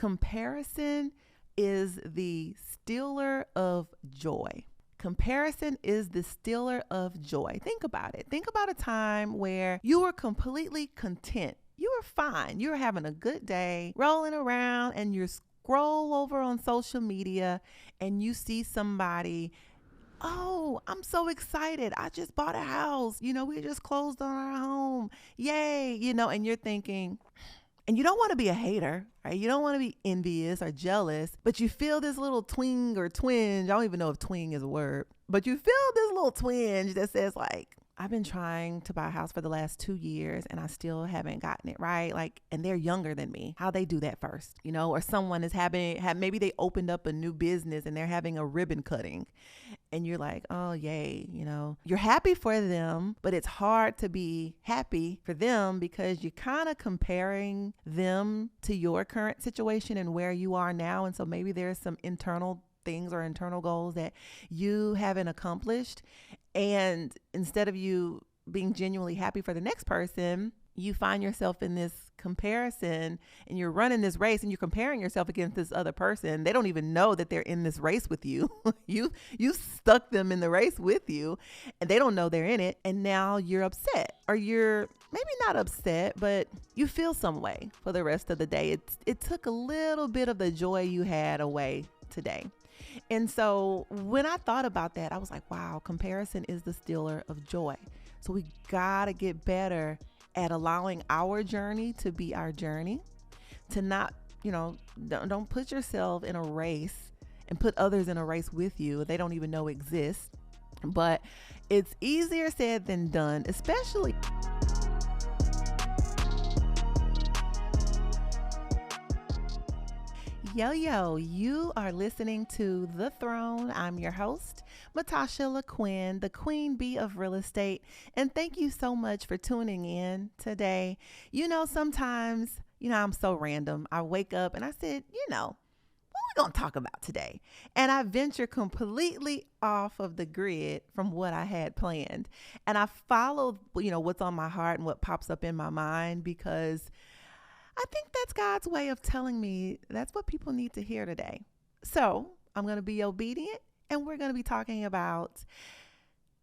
Comparison is the stealer of joy. Comparison is the stealer of joy. Think about it. Think about a time where you were completely content. You were fine. You were having a good day, rolling around, and you scroll over on social media and you see somebody. Oh, I'm so excited. I just bought a house. We just closed on our home. Yay. And you're thinking, and you don't want to be a hater, right? You don't want to be envious or jealous, but you feel this little twinge or twinge. I don't even know if twinge is a word, but you feel this little twinge that says like, I've been trying to buy a house for the last 2 years and I still haven't gotten it right. And they're younger than me. How they do that first, or someone is maybe they opened up a new business and they're having a ribbon cutting and you're like, oh, yay. You're happy for them, but it's hard to be happy for them because you're kind of comparing them to your current situation and where you are now. And so maybe there's some internal things or internal goals that you haven't accomplished. And instead of you being genuinely happy for the next person, you find yourself in this comparison and you're running this race and you're comparing yourself against this other person. They don't even know that they're in this race with you. You stuck them in the race with you and they don't know they're in it. And now you're upset, or you're maybe not upset, but you feel some way for the rest of the day. It took a little bit of the joy you had away today. And so when I thought about that, I was like, wow, comparison is the stealer of joy. So we got to get better at allowing our journey to be our journey, to not, don't put yourself in a race and put others in a race with you. They don't even know exist. But it's easier said than done, especially. Yo, you are listening to The Throne. I'm your host, Matasha LaQuinn, the Queen Bee of Real Estate. And thank you so much for tuning in today. Sometimes, I'm so random. I wake up and I said, what are we going to talk about today? And I venture completely off of the grid from what I had planned. And I follow, what's on my heart and what pops up in my mind, because I think that's God's way of telling me that's what people need to hear today. So I'm going to be obedient, and we're going to be talking about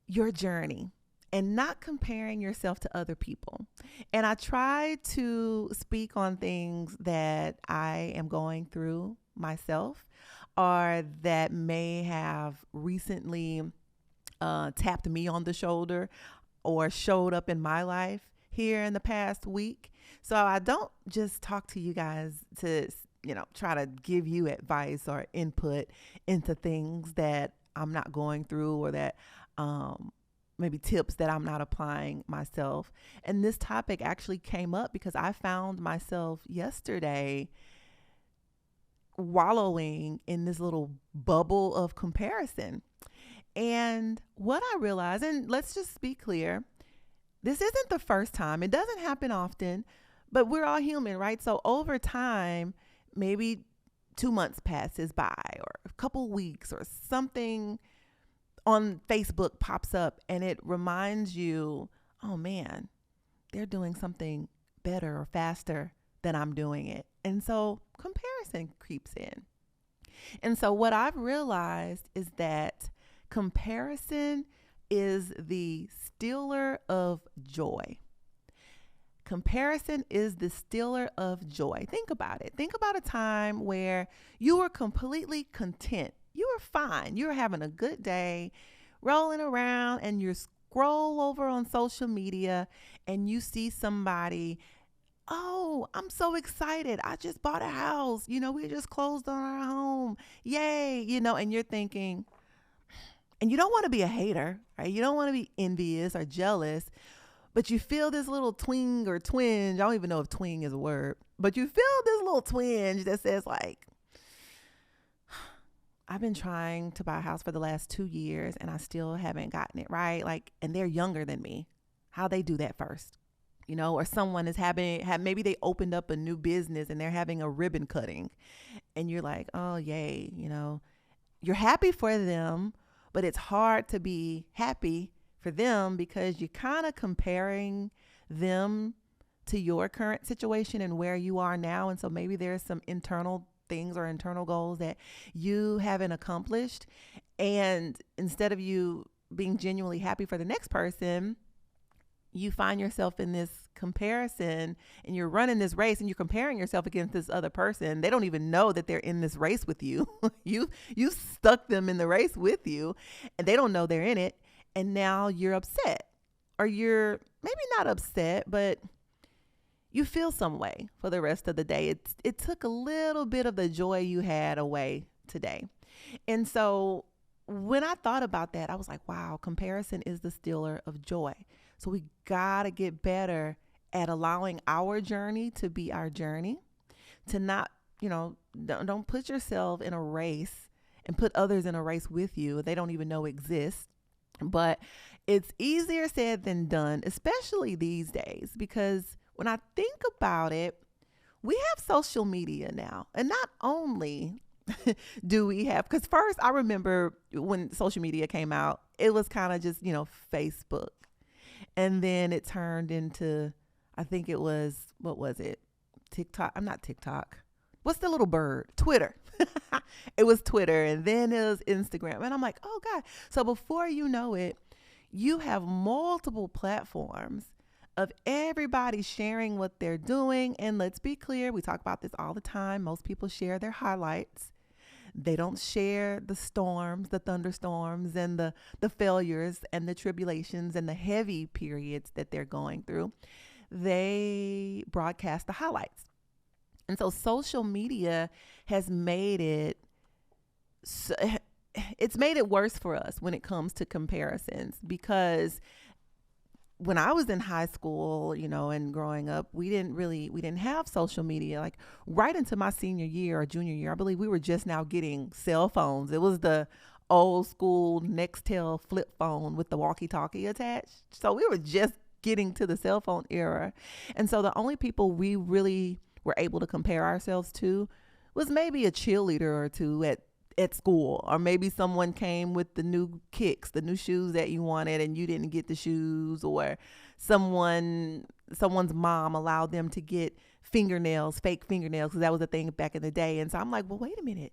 your journey and not comparing yourself to other people. And I try to speak on things that I am going through myself, or that may have recently tapped me on the shoulder or showed up in my life here in the past week. So I don't just talk to you guys to, try to give you advice or input into things that I'm not going through, or that maybe tips that I'm not applying myself. And this topic actually came up because I found myself yesterday wallowing in this little bubble of comparison. And what I realized, and let's just be clear, this isn't the first time. It doesn't happen often, but we're all human, right? So over time, maybe 2 months passes by, or a couple weeks, or something on Facebook pops up and it reminds you, oh man, they're doing something better or faster than I'm doing it. And so comparison creeps in. And so what I've realized is that comparison is the stealer of joy. Comparison is the stealer of joy. Think about it. Think about a time where you were completely content. You were fine. You were having a good day, rolling around, and you scroll over on social media and you see somebody. Oh, I'm so excited. I just bought a house. We just closed on our home. Yay. And you're thinking, and you don't want to be a hater, right? You don't want to be envious or jealous, but you feel this little twinge or twinge. I don't even know if twinge is a word, but you feel this little twinge that says like, I've been trying to buy a house for the last 2 years and I still haven't gotten it right. And they're younger than me. How they do that first, or someone is maybe they opened up a new business and they're having a ribbon cutting and you're like, oh, yay. You're happy for them, but it's hard to be happy for them because you're kind of comparing them to your current situation and where you are now. And so maybe there's some internal things or internal goals that you haven't accomplished. And instead of you being genuinely happy for the next person, you find yourself in this comparison, and you're running this race and you're comparing yourself against this other person. They don't even know that they're in this race with you. you stuck them in the race with you, and they don't know they're in it. And now you're upset, or you're maybe not upset, but you feel some way for the rest of the day. It took a little bit of the joy you had away today. And so when I thought about that, I was like, wow, comparison is the stealer of joy. So we got to get better at allowing our journey to be our journey, to not, don't put yourself in a race and put others in a race with you they don't even know exist. But it's easier said than done, especially these days, because when I think about it, we have social media now. And not only do we have, because first I remember when social media came out, it was kind of just, Facebook. And then it turned into, I think it was, what was it? TikTok. I'm not TikTok. What's the little bird? Twitter. It was Twitter. And then it was Instagram. And I'm like, oh God. So before you know it, you have multiple platforms of everybody sharing what they're doing. And let's be clear, we talk about this all the time. Most people share their highlights. They don't share the storms, the thunderstorms, and the failures and the tribulations and the heavy periods that they're going through. They broadcast the highlights. And so social media has made it, it's made it worse for us when it comes to comparisons, because when I was in high school, and growing up, we didn't have social media. Like right into my senior year or junior year, I believe we were just now getting cell phones. It was the old school Nextel flip phone with the walkie-talkie attached. So we were just getting to the cell phone era. And so the only people we really were able to compare ourselves to was maybe a cheerleader or two at school, or maybe someone came with the new kicks, the new shoes that you wanted and you didn't get the shoes, or someone's mom allowed them to get fake fingernails, because that was a thing back in the day. And so I'm like, well, wait a minute,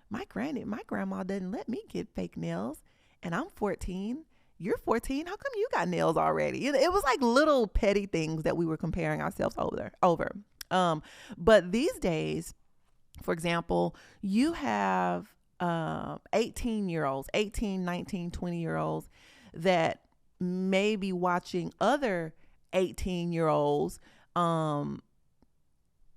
my grandma doesn't let me get fake nails, and I'm 14, you're 14, how come you got nails already? It was like little petty things that we were comparing ourselves over. But these days, for example, you have 18-year-olds, 18, 19, 20-year-olds that may be watching other 18-year-olds. And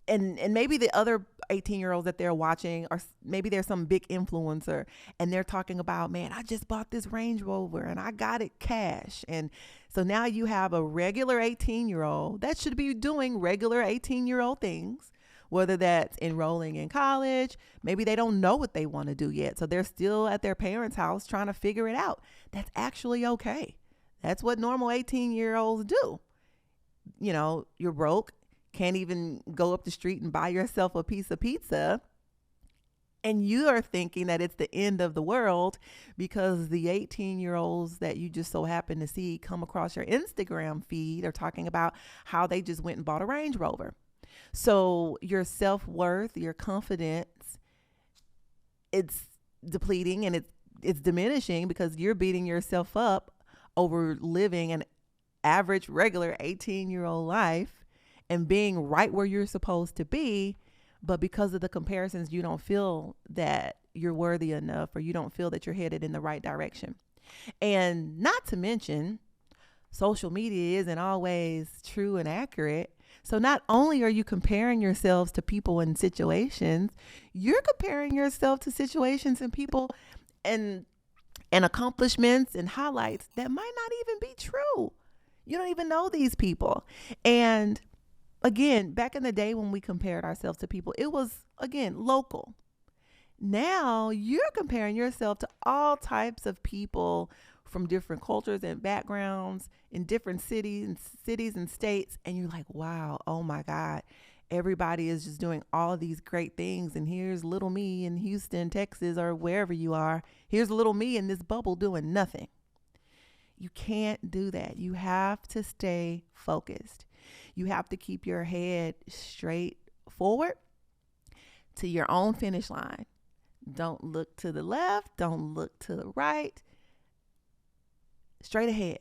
maybe the other 18-year-olds that they're watching, or maybe there's some big influencer and they're talking about, man, I just bought this Range Rover and I got it cash. And so now you have a regular 18-year-old that should be doing regular 18-year-old things, whether that's enrolling in college. Maybe they don't know what they want to do yet, so they're still at their parents' house trying to figure it out. That's actually okay. That's what normal 18-year-olds do. You're broke, can't even go up the street and buy yourself a piece of pizza, and you are thinking that it's the end of the world because the 18-year-olds that you just so happen to see come across your Instagram feed are talking about how they just went and bought a Range Rover. So your self-worth, your confidence, it's depleting, and it's diminishing because you're beating yourself up over living an average, regular 18-year-old life and being right where you're supposed to be. But because of the comparisons, you don't feel that you're worthy enough, or you don't feel that you're headed in the right direction. And not to mention, social media isn't always true and accurate. So not only are you comparing yourselves to people and situations, you're comparing yourself to situations and people and accomplishments and highlights that might not even be true. You don't even know these people. And again, back in the day when we compared ourselves to people, it was, again, local. Now you're comparing yourself to all types of people from different cultures and backgrounds in different cities and states. And you're like, wow, oh my God, everybody is just doing all these great things. And here's little me in Houston, Texas, or wherever you are. Here's little me in this bubble doing nothing. You can't do that. You have to stay focused. You have to keep your head straight forward. to your own finish line. Don't look to the left. Don't look to the right. Straight ahead.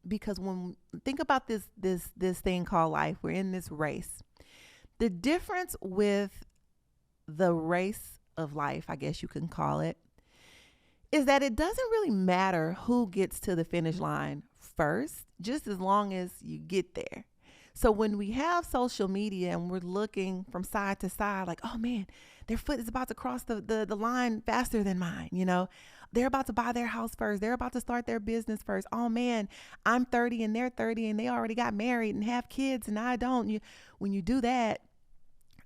Because when think about this thing called life, we're in this race. The difference with the race of life, I guess you can call it, is that it doesn't really matter who gets to the finish line first, just as long as you get there. So when we have social media and we're looking from side to side, like, oh man, their foot is about to cross the line faster than mine, they're about to buy their house first. They're about to start their business first. Oh man, I'm 30 and they're 30 and they already got married and have kids and I don't. When you do that,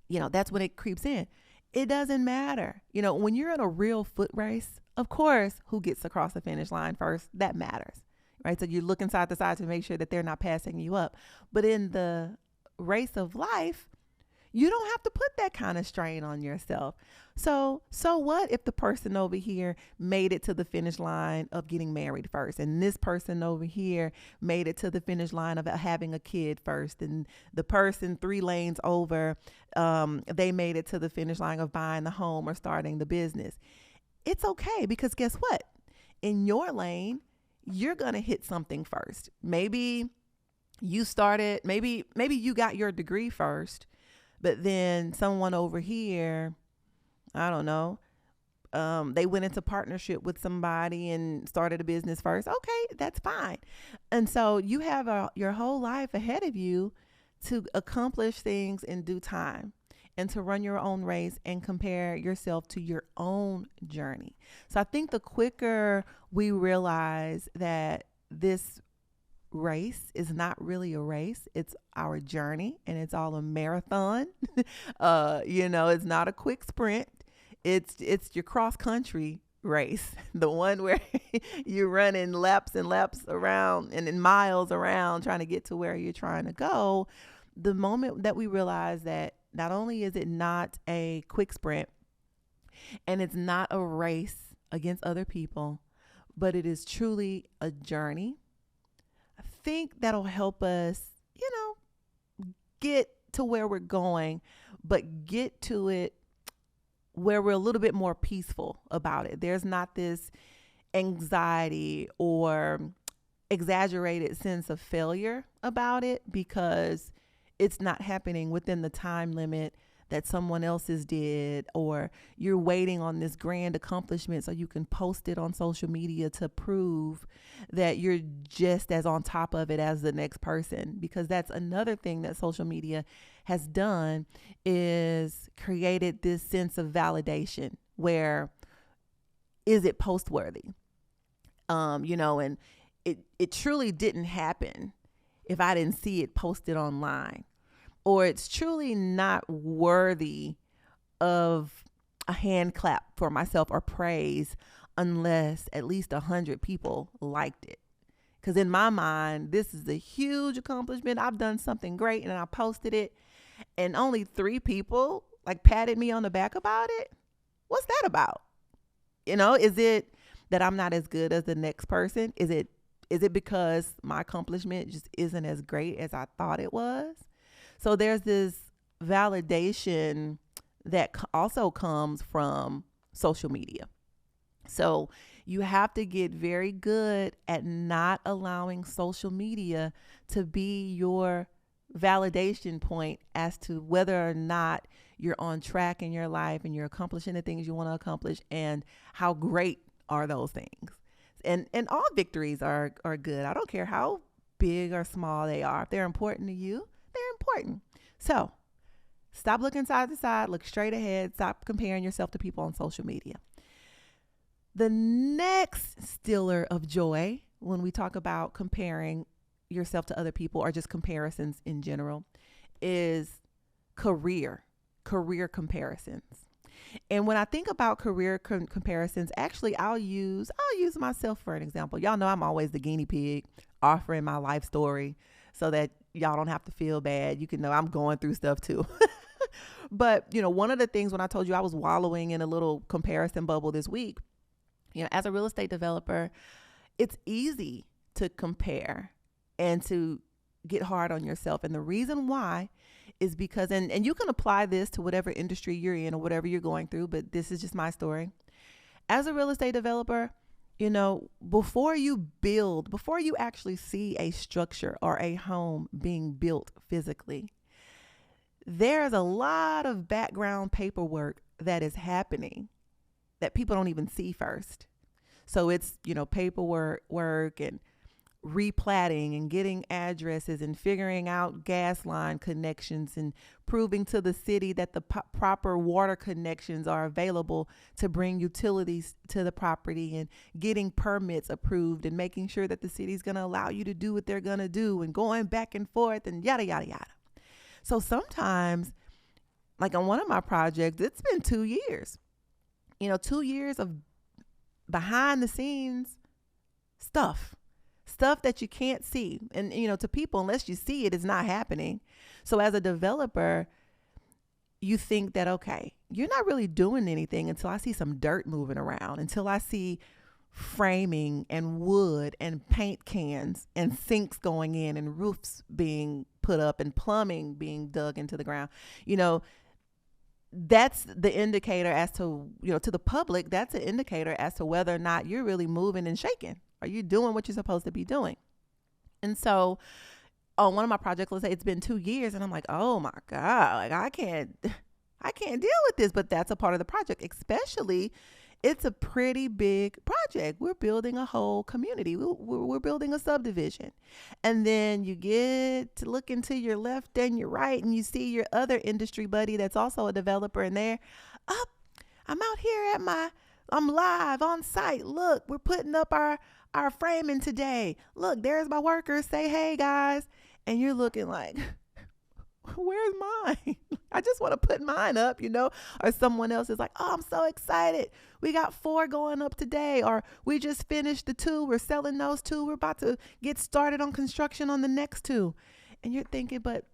that's when it creeps in. It doesn't matter. When you're in a real foot race, of course, who gets across the finish line first, that matters, right? So you're looking side to side to make sure that they're not passing you up. But in the race of life, you don't have to put that kind of strain on yourself. So what if the person over here made it to the finish line of getting married first, and this person over here made it to the finish line of having a kid first, and the person 3 lanes over, they made it to the finish line of buying the home or starting the business. It's okay, because guess what? In your lane, you're going to hit something first. Maybe you started, maybe you got your degree first, but then someone over here, I don't know, they went into partnership with somebody and started a business first. Okay, that's fine. And so you have your whole life ahead of you to accomplish things in due time and to run your own race and compare yourself to your own journey. So I think the quicker we realize that this race is not really a race, it's our journey, and it's all a marathon. It's not a quick sprint. It's your cross country race, the one where you're running laps and laps around and in miles around trying to get to where you're trying to go. The moment that we realize that not only is it not a quick sprint and it's not a race against other people, but it is truly a journey, I think that'll help us, get to where we're going, but get to it where we're a little bit more peaceful about it. There's not this anxiety or exaggerated sense of failure about it because it's not happening within the time limit that someone else's did, or you're waiting on this grand accomplishment so you can post it on social media to prove that you're just as on top of it as the next person. Because that's another thing that social media has done, is created this sense of validation where, is it post worthy? And it truly didn't happen if I didn't see it posted online. Or it's truly not worthy of a hand clap for myself or praise unless at least 100 people liked it. Because in my mind, this is a huge accomplishment. I've done something great and I posted it, and only 3 people patted me on the back about it. What's that about? Is it that I'm not as good as the next person? Is it because my accomplishment just isn't as great as I thought it was? So there's this validation that also comes from social media. So you have to get very good at not allowing social media to be your validation point as to whether or not you're on track in your life and you're accomplishing the things you want to accomplish, and how great are those things. And all victories are good. I don't care how big or small they are. If they're important to you, they're important. So stop looking side to side, look straight ahead, stop comparing yourself to people on social media. The next stealer of joy, when we talk about comparing yourself to other people or just comparisons in general, is career comparisons. And when I think about career comparisons, actually, I'll use myself for an example. Y'all know I'm always the guinea pig, offering my life story so that y'all don't have to feel bad. You can know I'm going through stuff too. But, one of the things, when I told you I was wallowing in a little comparison bubble this week, as a real estate developer, it's easy to compare and to get hard on yourself. And the reason why is because, and you can apply this to whatever industry you're in or whatever you're going through, but this is just my story. As a real estate developer, before you actually see a structure or a home being built physically, there's a lot of background paperwork that is happening that people don't even see first. So it's, paperwork and replatting and getting addresses and figuring out gas line connections and proving to the city that the proper water connections are available to bring utilities to the property, and getting permits approved and making sure that the city's going to allow you to do what they're going to do, and going back and forth and yada, yada, yada. So sometimes, like on one of my projects, it's been 2 years, 2 years of behind the scenes stuff that you can't see. And, to people, unless you see it, it's not happening. So as a developer, you think that, okay, you're not really doing anything until I see some dirt moving around, until I see framing and wood and paint cans and sinks going in and roofs being put up and plumbing being dug into the ground. That's the indicator as to, to the public, that's an indicator as to whether or not you're really moving and shaking. Are you doing what you're supposed to be doing? And so on one of my projects, let's say it's been 2 years, and I'm like, oh my God, like I can't deal with this. But that's a part of the project, especially it's a pretty big project. We're building a whole community. We're building a subdivision. And then you get to look into your left and your right, and you see your other industry buddy that's also a developer, and I'm out here I'm live on site. Look, we're putting up our framing today. Look, there's my workers. Say, hey guys. And you're looking like, where's mine? I just want to put mine up, or someone else is like, oh, I'm so excited. We got 4 going up today, or we just finished the 2. We're selling those 2. We're about to get started on construction on the next 2. And you're thinking, but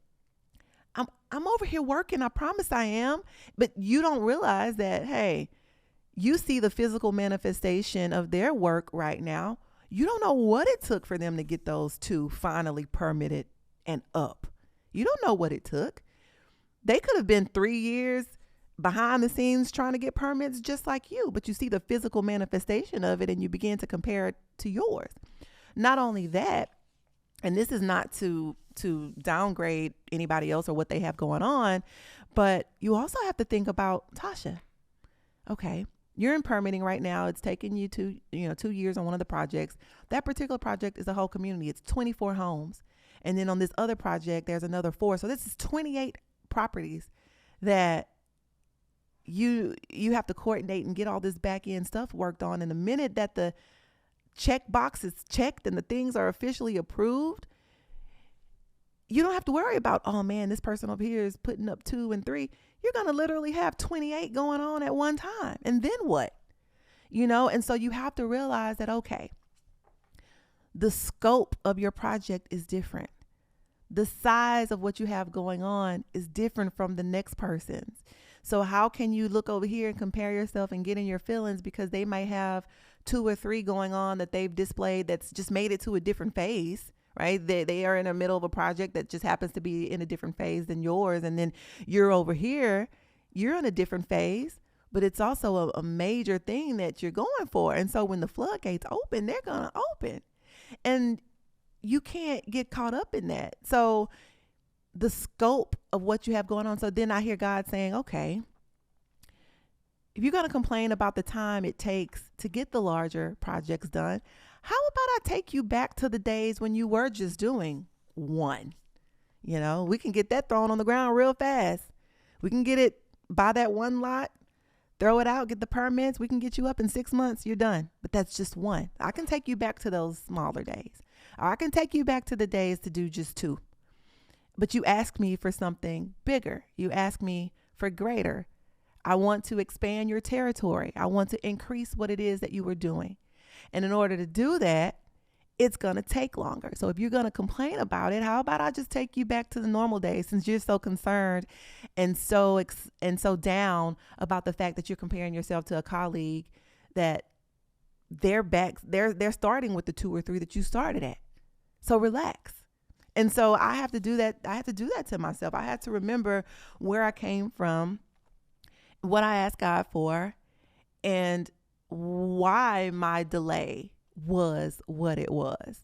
I'm over here working. I promise I am. But you don't realize that, hey, you see the physical manifestation of their work right now. You don't know what it took for them to get those 2 finally permitted and up. You don't know what it took. They could have been 3 years behind the scenes trying to get permits just like you, but you see the physical manifestation of it and you begin to compare it to yours. Not only that, and this is not to downgrade anybody else or what they have going on, but you also have to think about Tasha. Okay, you're in permitting right now. It's taking you 2 years on one of the projects. That particular project is a whole community. It's 24 homes. And then on this other project, there's another 4. So this is 28 properties that you have to coordinate and get all this back end stuff worked on. And the minute that the check box is checked and the things are officially approved, you don't have to worry about, oh man, this person over here is putting up 2 and 3. You're going to literally have 28 going on at one time. And then what? And so you have to realize that, okay, the scope of your project is different. The size of what you have going on is different from the next person's. So how can you look over here and compare yourself and get in your feelings because they might have 2 or 3 going on that they've displayed that's just made it to a different phase, right? They are in the middle of a project that just happens to be in a different phase than yours. And then you're over here, you're in a different phase, but it's also a major thing that you're going for. And so when the floodgates open, they're going to open. And you can't get caught up in that. So the scope of what you have going on. So then I hear God saying, okay, if you're going to complain about the time it takes to get the larger projects done, how about I take you back to the days when you were just doing 1? We can get that thrown on the ground real fast. We can get it, buy that 1 lot, throw it out, get the permits. We can get you up in 6 months. You're done. But that's just 1. I can take you back to those smaller days. Or I can take you back to the days to do just 2. But you ask me for something bigger. You ask me for greater. I want to expand your territory. I want to increase what it is that you were doing. And in order to do that, it's going to take longer. So if you're going to complain about it, how about I just take you back to the normal days, since you're so concerned and so down about the fact that you're comparing yourself to a colleague that they're starting with the 2 or 3 that you started at. So relax. And so I have to do that. I have to do that to myself. I have to remember where I came from, what I asked God for, and why my delay was what it was.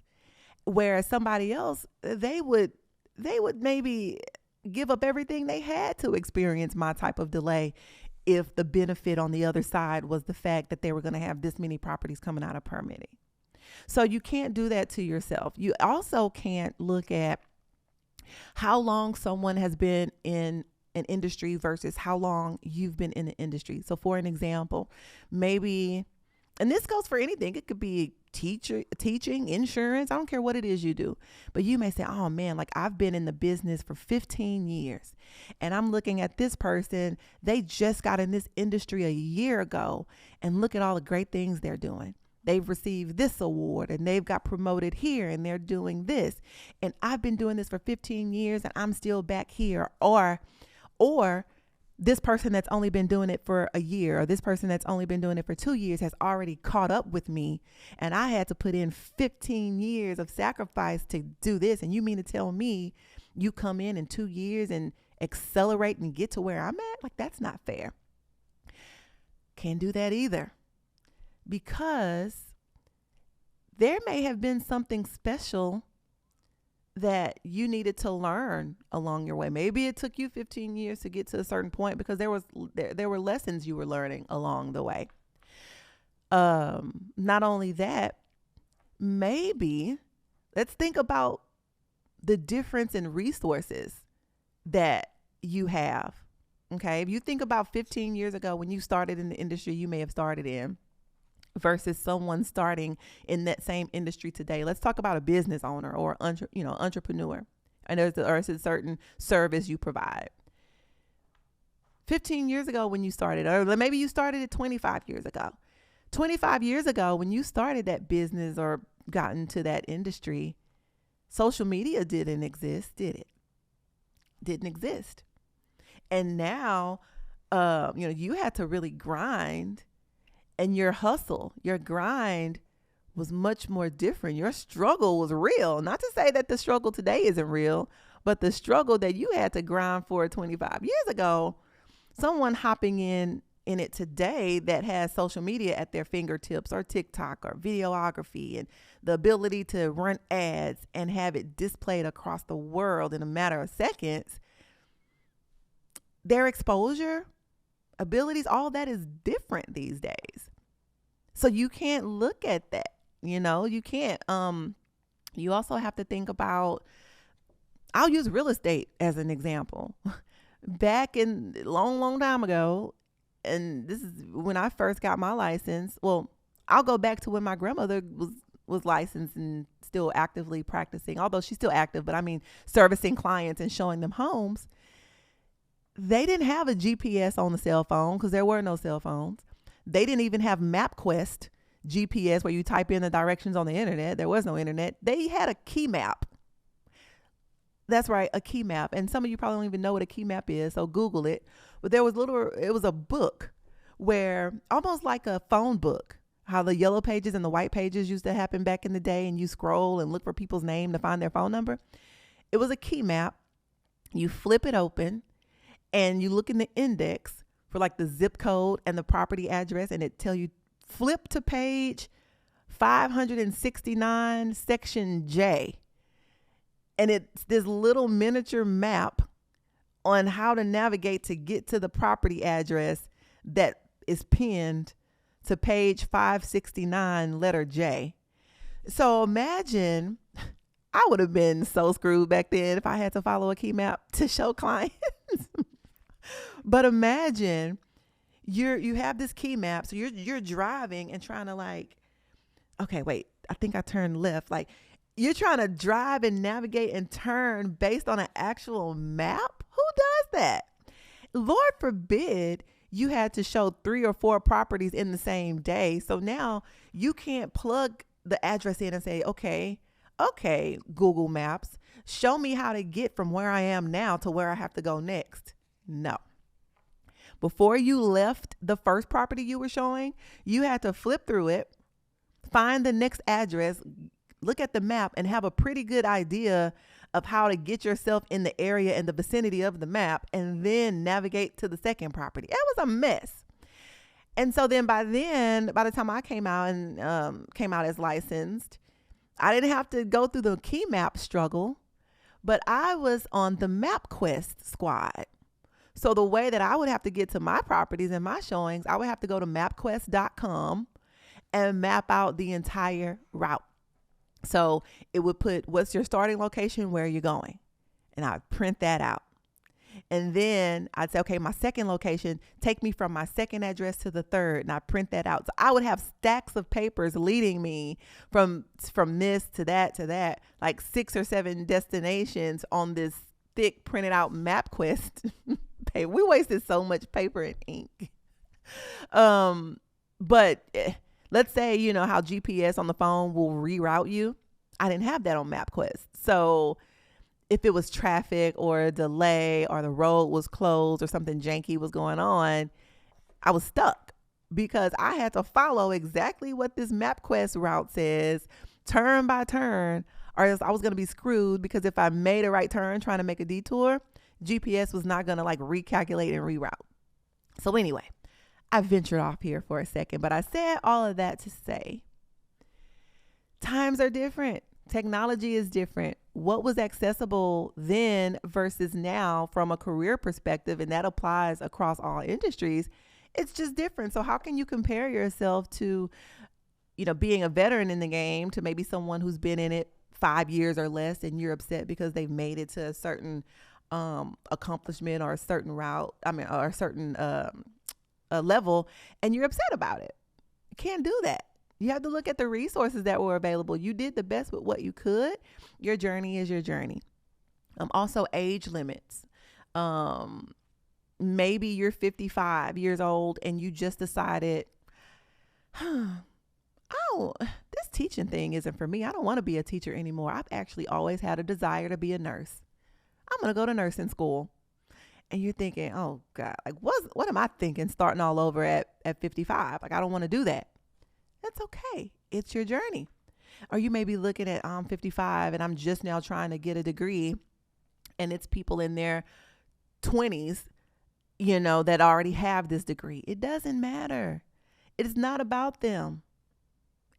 Whereas somebody else, they would maybe give up everything they had to experience my type of delay if the benefit on the other side was the fact that they were going to have this many properties coming out of permitting. So you can't do that to yourself. You also can't look at how long someone has been in an industry versus how long you've been in the industry. So for an example, maybe, and this goes for anything, it could be teaching, insurance, I don't care what it is you do, but you may say, oh man, like I've been in the business for 15 years and I'm looking at this person, they just got in this industry a year ago and look at all the great things they're doing. They've received this award and they've got promoted here and they're doing this. And I've been doing this for 15 years and I'm still back here. Or this person that's only been doing it for a year, or this person that's only been doing it for 2 years has already caught up with me. And I had to put in 15 years of sacrifice to do this. And you mean to tell me you come in 2 years and accelerate and get to where I'm at? Like, that's not fair. Can't do that either. Because there may have been something special that you needed to learn along your way. Maybe it took you 15 years to get to a certain point because there were lessons you were learning along the way. Not only that, maybe let's think about the difference in resources that you have. Okay. If you think about 15 years ago when you started in the industry you may have started in, versus someone starting in that same industry today. Let's talk about a business owner or entrepreneur. And there's a certain service you provide. 15 years ago when you started, or maybe you started it 25 years ago. 25 years ago when you started that business or got into that industry, social media didn't exist, did it? Didn't exist. And now, you had to really grind. And your hustle, your grind was much more different. Your struggle was real. Not to say that the struggle today isn't real, but the struggle that you had to grind for 25 years ago, someone hopping in it today that has social media at their fingertips or TikTok or videography and the ability to run ads and have it displayed across the world in a matter of seconds, their exposure, abilities, all that is different these days. So you can't look at that, you can't. You also have to think about, I'll use real estate as an example. Back in long time ago, and this is when I first got my license. Well, I'll go back to when my grandmother was licensed and still actively practicing, although she's still active, but I mean, servicing clients and showing them homes. They didn't have a GPS on the cell phone because there were no cell phones. They didn't even have MapQuest GPS where you type in the directions on the internet. There was no internet. They had a key map. That's right, a key map. And some of you probably don't even know what a key map is, so Google it. But it was a book where, almost like a phone book, how the yellow pages and the white pages used to happen back in the day, and you scroll and look for people's name to find their phone number. It was a key map. You flip it open and you look in the index for like the zip code and the property address, and it tell you flip to page 569, section J. And it's this little miniature map on how to navigate to get to the property address that is pinned to page 569, letter J. So imagine, I would have been so screwed back then if I had to follow a key map to show clients. But imagine you have this key map, so you're driving and trying to like, okay, wait, I think I turned left. Like, you're trying to drive and navigate and turn based on an actual map? Who does that? Lord forbid you had to show 3 or 4 properties in the same day. So now you can't plug the address in and say, okay, Google Maps, show me how to get from where I am now to where I have to go next. No. Before you left the first property you were showing, you had to flip through it, find the next address, look at the map, and have a pretty good idea of how to get yourself in the area and the vicinity of the map and then navigate to the second property. It was a mess. And so then by the time I came out and came out as licensed, I didn't have to go through the key map struggle, but I was on the MapQuest squad. So the way that I would have to get to my properties and my showings, I would have to go to mapquest.com and map out the entire route. So it would put, what's your starting location? Where are you going? And I'd print that out. And then I'd say, okay, my second location, take me from my second address to the third, and I print that out. So I would have stacks of papers leading me from this to that, like 6 or 7 destinations on this thick printed out MapQuest paper. We wasted so much paper and ink. But let's say, you know, how GPS on the phone will reroute you. I didn't have that on MapQuest. So if it was traffic or a delay or the road was closed or something janky was going on, I was stuck because I had to follow exactly what this MapQuest route says, turn by turn, or else I was going to be screwed, because if I made a right turn trying to make a detour, GPS was not going to like recalculate and reroute. So anyway, I ventured off here for a second, but I said all of that to say times are different. Technology is different. What was accessible then versus now from a career perspective, and that applies across all industries, it's just different. So how can you compare yourself to, you know, being a veteran in the game to maybe someone who's been in it 5 years or less, and you're upset because they've made it to a certain accomplishment or a certain route, or a certain level, and you're upset about it? You can't do that. You have to look at the resources that were available. You did the best with what you could. Your journey is your journey. Also, age limits. Maybe you're 55 years old and you just decided, this teaching thing isn't for me. I don't want to be a teacher anymore. I've actually always had a desire to be a nurse. I'm going to go to nursing school. And you're thinking, oh God, like what am I thinking starting all over at 55? Like, I don't want to do that. That's okay. It's your journey. Or you may be looking at, I'm 55 and I'm just now trying to get a degree, and it's people in their 20s, you know, that already have this degree. It doesn't matter. It's not about them.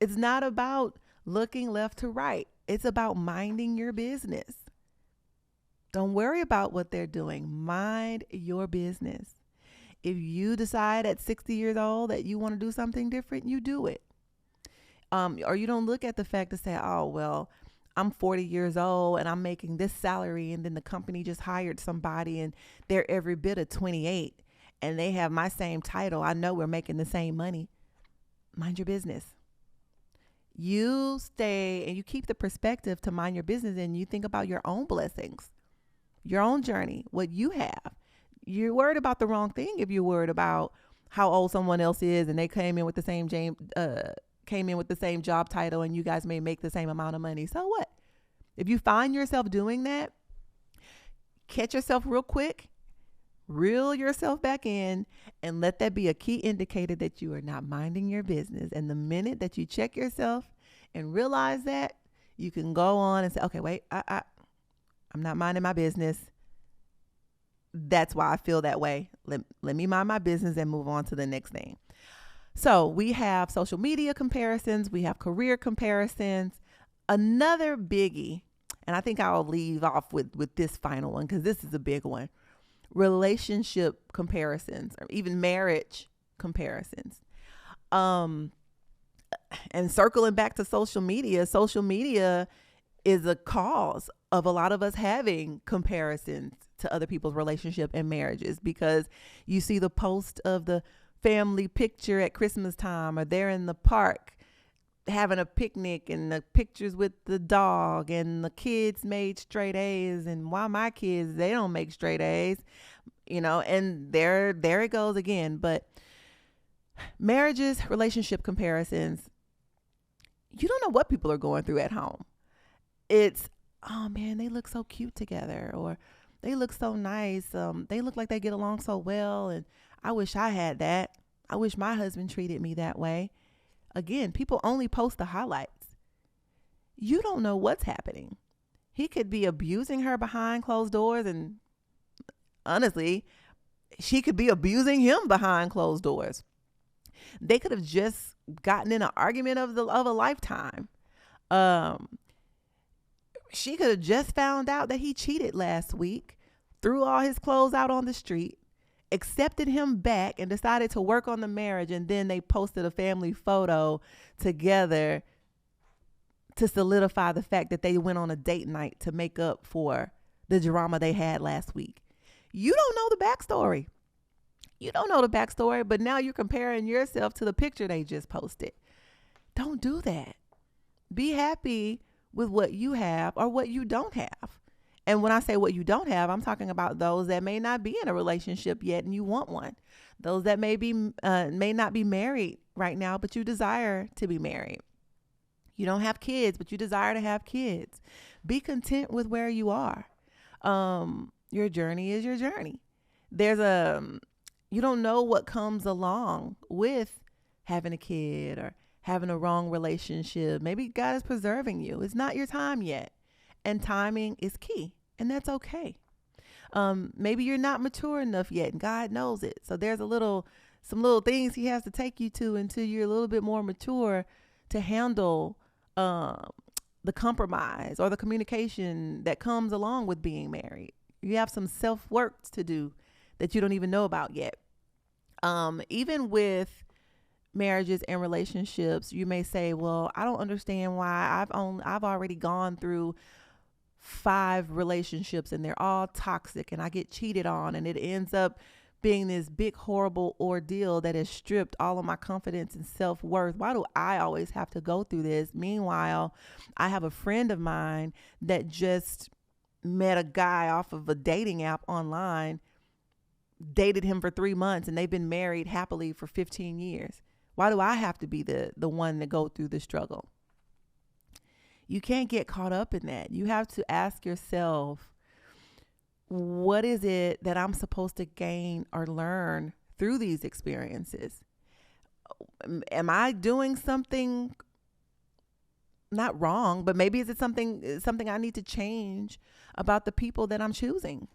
It's not about looking left to right. It's about minding your business. Don't worry about what they're doing. Mind your business. If you decide at 60 years old that you want to do something different, you do it. Or you don't look at the fact to say, oh, well, I'm 40 years old and I'm making this salary, and then the company just hired somebody and they're every bit of 28 and they have my same title. I know we're making the same money. Mind your business. You stay and you keep the perspective to mind your business, and you think about your own blessings, your own journey, what you have. You're worried about the wrong thing if you're worried about how old someone else is and they came in with the same job title and you guys may make the same amount of money. So what? If you find yourself doing that, catch yourself real quick, reel yourself back in, and let that be a key indicator that you are not minding your business. And the minute that you check yourself and realize that, you can go on and say, okay, wait, I'm not minding my business. That's why I feel that way. Let me mind my business and move on to the next thing. So we have social media comparisons. We have career comparisons. Another biggie, and I think I'll leave off with this final one because this is a big one. Relationship comparisons, or even marriage comparisons. And circling back to social media is a cause of a lot of us having comparisons to other people's relationship and marriages, because you see the post of the family picture at Christmas time, or they're in the park having a picnic, and the pictures with the dog, and the kids made straight A's, and why my kids, they don't make straight A's, you know, and there it goes again. But marriages, relationship comparisons, you don't know what people are going through at home. It's, oh man, they look so cute together, or they look so nice. They look like they get along so well, and I wish I had that. I wish my husband treated me that way. Again, people only post the highlights. You don't know what's happening. He could be abusing her behind closed doors, and honestly, she could be abusing him behind closed doors. They could have just gotten in an argument of a lifetime. She could have just found out that he cheated last week, threw all his clothes out on the street, accepted him back, and decided to work on the marriage. And then they posted a family photo together to solidify the fact that they went on a date night to make up for the drama they had last week. You don't know the backstory. You don't know the backstory, but now you're comparing yourself to the picture they just posted. Don't do that. Be happy with what you have or what you don't have. And when I say what you don't have, I'm talking about those that may not be in a relationship yet and you want one. Those that may not be married right now, but you desire to be married. You don't have kids, but you desire to have kids. Be content with where you are. Your journey is your journey. You don't know what comes along with having a kid or having a wrong relationship. Maybe God is preserving you. It's not your time yet. And timing is key. And that's okay. Maybe you're not mature enough yet, and God knows it. So there's some little things he has to take you to until you're a little bit more mature to handle the compromise or the communication that comes along with being married. You have some self-work to do that you don't even know about yet. Even with marriages and relationships, you may say, well, I don't understand why I've already gone through 5 relationships and they're all toxic and I get cheated on, and it ends up being this big, horrible ordeal that has stripped all of my confidence and self-worth. Why do I always have to go through this? Meanwhile, I have a friend of mine that just met a guy off of a dating app online, dated him for 3 months, and they've been married happily for 15 years. Why do I have to be the one to go through the struggle? You can't get caught up in that. You have to ask yourself, what is it that I'm supposed to gain or learn through these experiences? Am I doing something not wrong, but maybe is it something I need to change about the people that I'm choosing?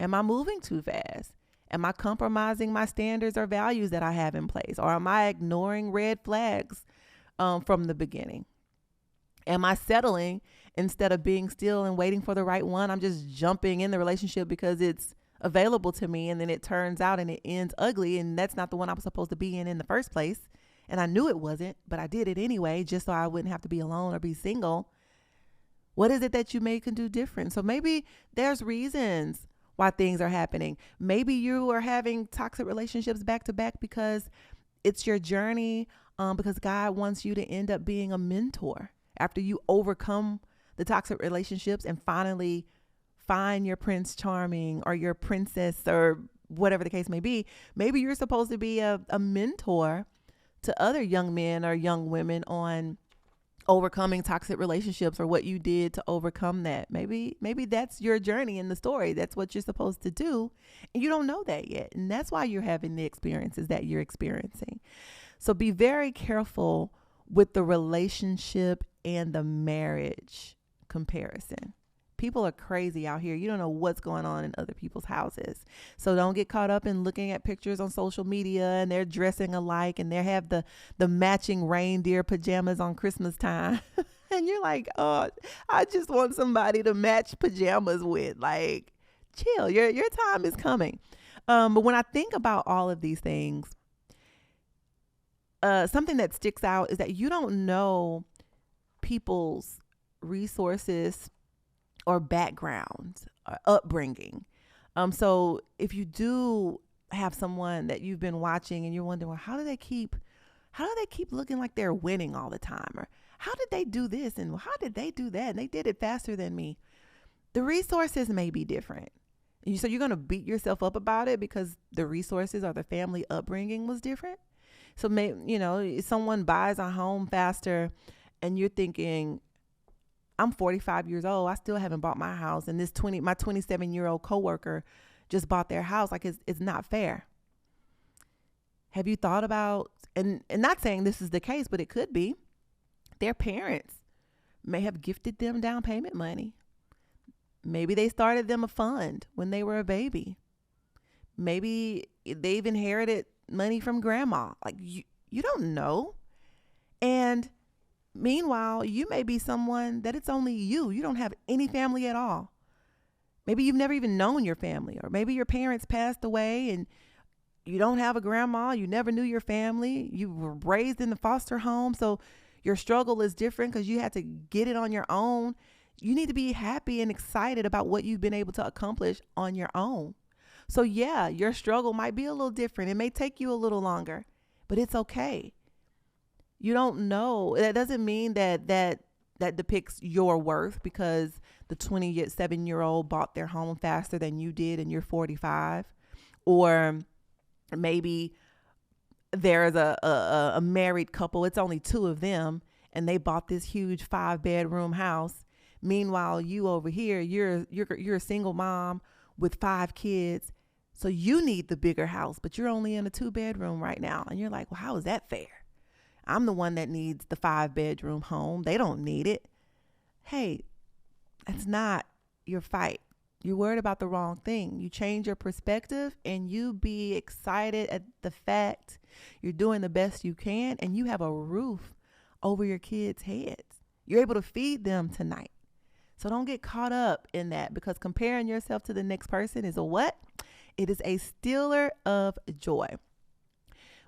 Am I moving too fast? Am I compromising my standards or values that I have in place? Or am I ignoring red flags from the beginning? Am I settling instead of being still and waiting for the right one? I'm just jumping in the relationship because it's available to me, and then it turns out and it ends ugly, and that's not the one I was supposed to be in the first place. And I knew it wasn't, but I did it anyway, just so I wouldn't have to be alone or be single. What is it that you can do different? So maybe there's reasons why things are happening. Maybe you are having toxic relationships back to back because it's your journey, because God wants you to end up being a mentor after you overcome the toxic relationships and finally find your Prince Charming or your princess or whatever the case may be. Maybe you're supposed to be a mentor to other young men or young women on overcoming toxic relationships or what you did to overcome that. Maybe that's your journey in the story. That's what you're supposed to do. And you don't know that yet. And that's why you're having the experiences that you're experiencing. So be very careful with the relationship and the marriage comparison. People are crazy out here. You don't know what's going on in other people's houses. So don't get caught up in looking at pictures on social media and they're dressing alike and they have the matching reindeer pajamas on Christmas time. And you're like, oh, I just want somebody to match pajamas with. Like, chill, your time is coming. But when I think about all of these things, something that sticks out is that you don't know people's resources or backgrounds or upbringing. So if you do have someone that you've been watching and you're wondering, well, how do they keep looking like they're winning all the time? Or how did they do this? And how did they do that? And they did it faster than me. The resources may be different. So you're going to beat yourself up about it because the resources or the family upbringing was different. So if someone buys a home faster and you're thinking, I'm 45 years old, I still haven't bought my house, and my 27-year-old coworker just bought their house. Like, it's not fair. Have you thought about, and not saying this is the case, but it could be, their parents may have gifted them down payment money. Maybe they started them a fund when they were a baby. Maybe they've inherited money from grandma. Like you don't know. And meanwhile, you may be someone that it's only you. You don't have any family at all. Maybe you've never even known your family, or maybe your parents passed away and you don't have a grandma. You never knew your family. You were raised in the foster home. So your struggle is different because you had to get it on your own. You need to be happy and excited about what you've been able to accomplish on your own. So yeah, your struggle might be a little different. It may take you a little longer, but it's okay. You don't know. That doesn't mean that depicts your worth because the 27-year-old bought their home faster than you did and you're 45. Or maybe there's a married couple. It's only two of them and they bought this huge 5-bedroom house. Meanwhile, you over here, you're a single mom with 5 kids. So you need the bigger house, but you're only in a 2-bedroom right now. And you're like, well, how is that fair? I'm the one that needs the 5-bedroom home. They don't need it. Hey, that's not your fight. You're worried about the wrong thing. You change your perspective and you be excited at the fact you're doing the best you can and you have a roof over your kids' heads. You're able to feed them tonight. So don't get caught up in that, because comparing yourself to the next person is a what? It is a stealer of joy.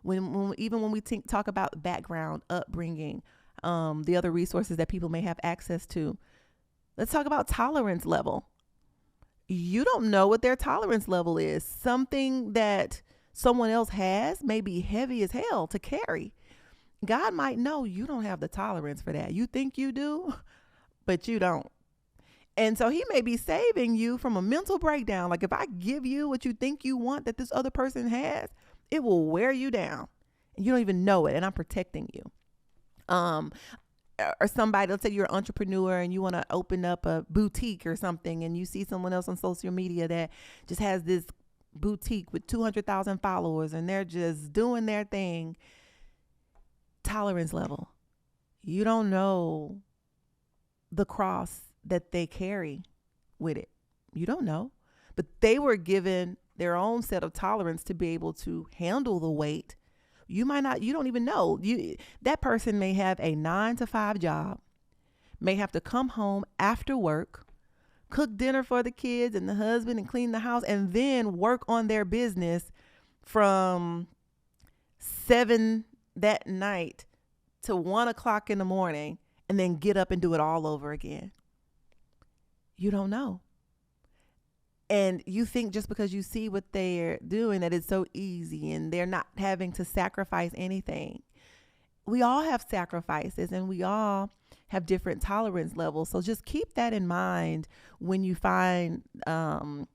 When we talk about background, upbringing, the other resources that people may have access to, let's talk about tolerance level. You don't know what their tolerance level is. Something that someone else has may be heavy as hell to carry. God might know you don't have the tolerance for that. You think you do, but you don't. And so he may be saving you from a mental breakdown. Like if I give you what you think you want that this other person has, it will wear you down and you don't even know it. And I'm protecting you. Or somebody, let's say you're an entrepreneur and you want to open up a boutique or something, and you see someone else on social media that just has this boutique with 200,000 followers and they're just doing their thing. Tolerance level. You don't know the cross that they carry with it. You don't know, but they were given their own set of tolerance to be able to handle the weight. You might not, you don't even know. That person may have a 9-to-5 job, may have to come home after work, cook dinner for the kids and the husband and clean the house, and then work on their business from 7 that night to 1 o'clock in the morning, and then get up and do it all over again. You don't know. And you think just because you see what they're doing that it's so easy and they're not having to sacrifice anything. We all have sacrifices and we all have different tolerance levels. So just keep that in mind when you find that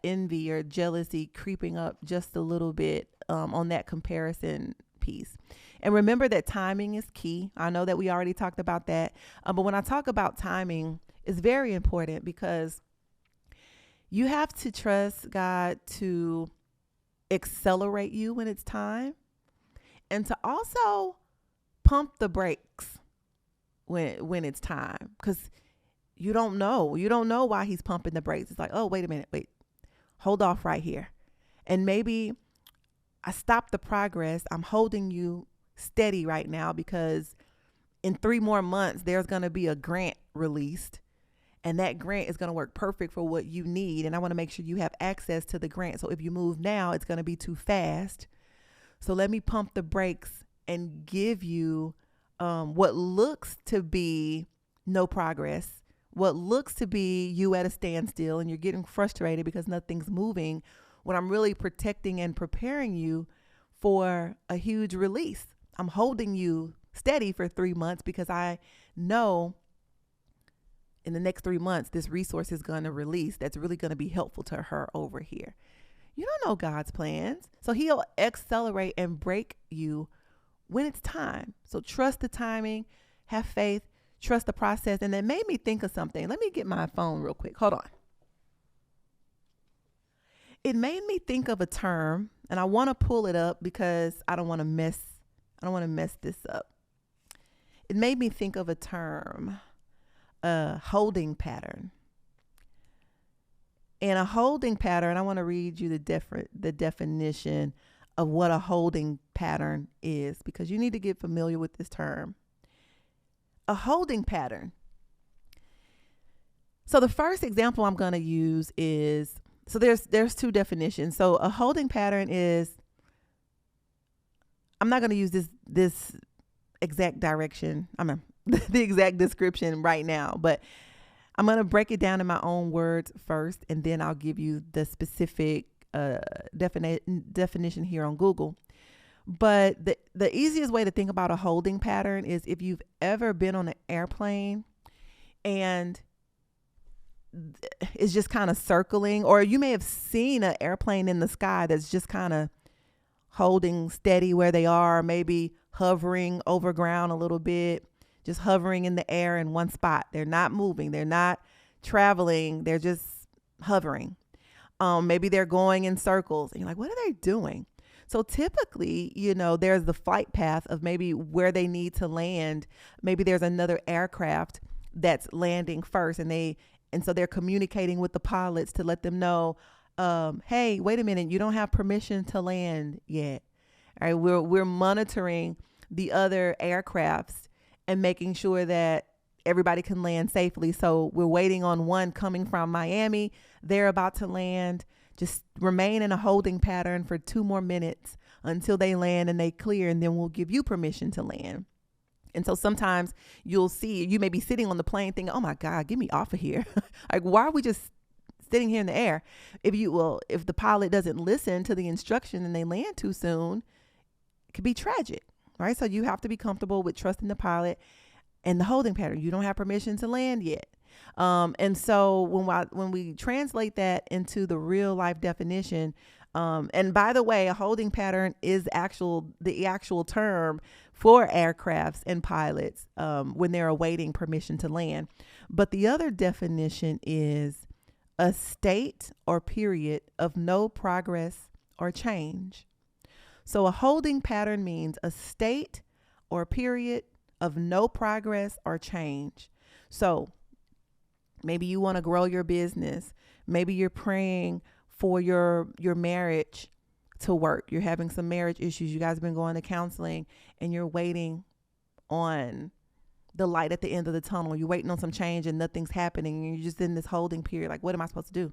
envy or jealousy creeping up just a little bit on that comparison piece. And remember that timing is key. I know that we already talked about that. But when I talk about timing, it's very important because you have to trust God to accelerate you when it's time, and to also pump the brakes when it's time, because you don't know why he's pumping the brakes. It's like, oh, wait a minute, hold off right here. And maybe I stopped the progress. I'm holding you steady right now because in 3 more months, there's going to be a grant released. And that grant is going to work perfect for what you need. And I want to make sure you have access to the grant. So if you move now, it's going to be too fast. So let me pump the brakes and give you what looks to be no progress, what looks to be you at a standstill and you're getting frustrated because nothing's moving, when I'm really protecting and preparing you for a huge release. I'm holding you steady for 3 months because I know in the next 3 months, this resource is going to release that's really going to be helpful to her over here. You don't know God's plans. So he'll accelerate and break you when it's time. So trust the timing, have faith, trust the process. And that made me think of something. Let me get my phone real quick. Hold on. It made me think of a term, and I want to pull it up because I don't want to mess this up. it made me think of a term, a holding pattern. And a holding pattern, I want to read you the definition of what a holding pattern is, because you need to get familiar with this term. A holding pattern. So the first example I'm going to use is, so there's two definitions. So a holding pattern is, I'm not going to use this exact direction. The exact description right now, but I'm going to break it down in my own words first, and then I'll give you the specific definition here on Google. But the easiest way to think about a holding pattern is if you've ever been on an airplane and it's just kind of circling, or you may have seen an airplane in the sky that's just kind of holding steady where they are, maybe hovering over ground a little bit, just hovering in the air in one spot. They're not moving. They're not traveling. They're just hovering. Maybe they're going in circles and you're like, what are they doing? So typically, there's the flight path of maybe where they need to land. Maybe there's another aircraft that's landing first, and so they're communicating with the pilots to let them know, hey, wait a minute, you don't have permission to land yet. All right, we're monitoring the other aircrafts and making sure that everybody can land safely. So we're waiting on one coming from Miami. They're about to land. Just remain in a holding pattern for 2 more minutes until they land and they clear, and then we'll give you permission to land. And so sometimes you may be sitting on the plane thinking, oh my God, get me off of here. Like, why are we just sitting here in the air? If the pilot doesn't listen to the instruction and they land too soon, it could be tragic, right? So you have to be comfortable with trusting the pilot and the holding pattern. You don't have permission to land yet. And so when we translate that into the real life definition, and by the way, a holding pattern is the actual term for aircrafts and pilots when they're awaiting permission to land. But the other definition is a state or period of no progress or change. So a holding pattern means a state or period of no progress or change. So maybe you want to grow your business. Maybe you're praying for your marriage to work. You're having some marriage issues. You guys have been going to counseling and you're waiting on the light at the end of the tunnel. You're waiting on some change and nothing's happening. And you're just in this holding period. Like, what am I supposed to do?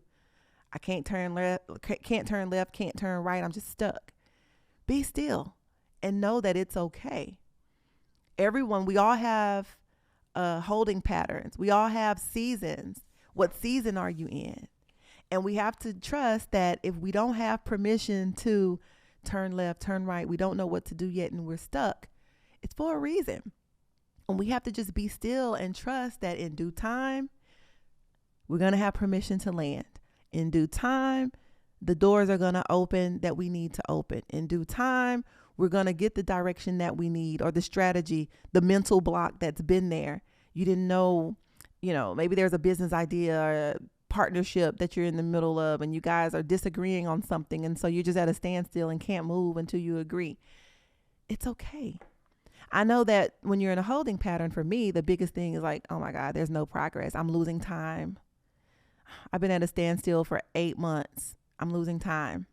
I can't turn left, can't turn right. I'm just stuck. Be still and know that it's okay. We all have holding patterns. We all have seasons. What season are you in? And we have to trust that if we don't have permission to turn left, turn right, we don't know what to do yet, and we're stuck, it's for a reason. And we have to just be still and trust that in due time, we're going to have permission to land. In due time, the doors are going to open that we need to open. In due time, we're going to get the direction that we need, or the strategy, the mental block that's been there. You didn't know, maybe there's a business idea or a partnership that you're in the middle of and you guys are disagreeing on something. And so you're just at a standstill and can't move until you agree. It's okay. I know that when you're in a holding pattern, for me, the biggest thing is like, oh my God, there's no progress. I'm losing time. I've been at a standstill for 8 months. I'm losing time.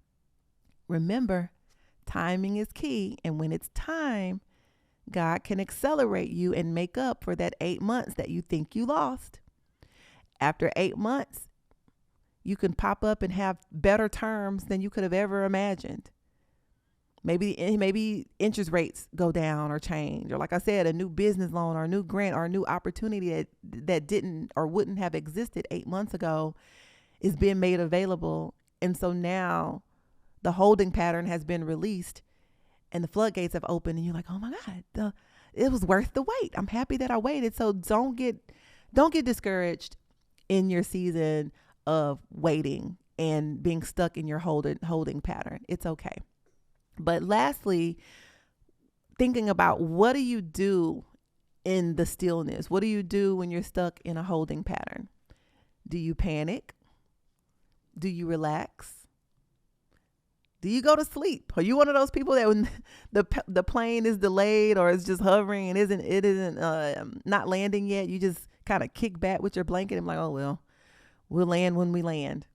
Remember, timing is key. And when it's time, God can accelerate you and make up for that 8 months that you think you lost. After 8 months, you can pop up and have better terms than you could have ever imagined. Maybe interest rates go down or change, or like I said, a new business loan or a new grant or a new opportunity that didn't or wouldn't have existed 8 months ago is being made available. And so now the holding pattern has been released and the floodgates have opened and you're like, oh my God, it was worth the wait. I'm happy that I waited. So don't get discouraged in your season of waiting and being stuck in your holding pattern. It's okay. But lastly, thinking about, what do you do in the stillness? What do you do when you're stuck in a holding pattern? Do you panic? Do you relax? Do you go to sleep? Are you one of those people that when the plane is delayed or it's just hovering and isn't not landing yet, you just kind of kick back with your blanket and like, oh well, we'll land when we land?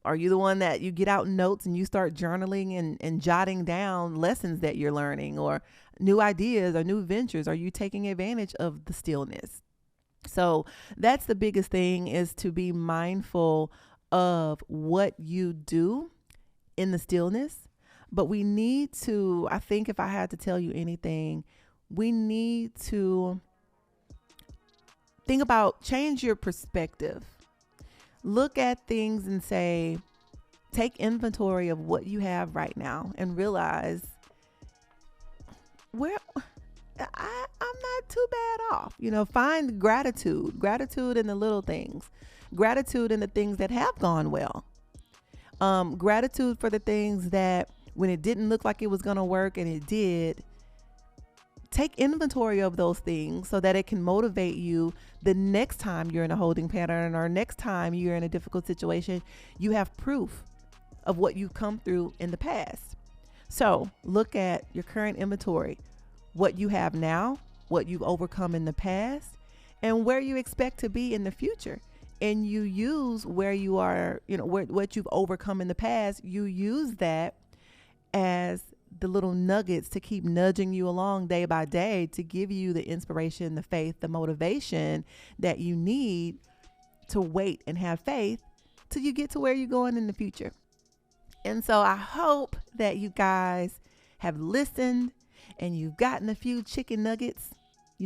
Are you the one that you get out notes and you start journaling and jotting down lessons that you're learning or new ideas or new ventures? Are you taking advantage of the stillness? So that's the biggest thing, is to be mindful of what you do in the stillness. But we need to, I think if I had to tell you anything, we need to think about, change your perspective. Look at things and say, take inventory of what you have right now and realize I'm not too bad off. Find gratitude in the little things, gratitude in the things that have gone well, gratitude for the things that when it didn't look like it was going to work and it did. Take inventory of those things so that it can motivate you the next time you're in a holding pattern or next time you're in a difficult situation. You have proof of what you've come through in the past. So look at your current inventory, what you have now, what you've overcome in the past, and where you expect to be in the future. And you use where you are, what you've overcome in the past, you use that as the little nuggets to keep nudging you along day by day, to give you the inspiration, the faith, the motivation that you need to wait and have faith till you get to where you're going in the future. And so I hope that you guys have listened and you've gotten a few chicken nuggets.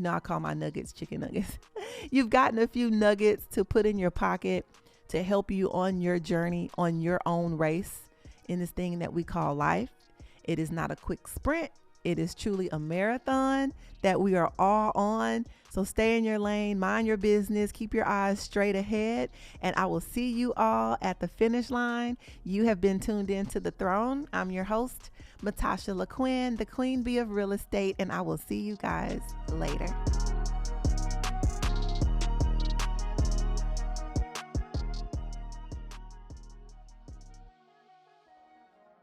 I call my nuggets chicken nuggets. You've gotten a few nuggets to put in your pocket to help you on your journey, on your own race in this thing that we call life. It is not a quick sprint. It is truly a marathon that we are all on. So stay in your lane, mind your business, keep your eyes straight ahead, and I will see you all at the finish line. You have been tuned into The Throne. I'm your host, Matasha LaQuinn, the Queen Bee of Real Estate, and I will see you guys later.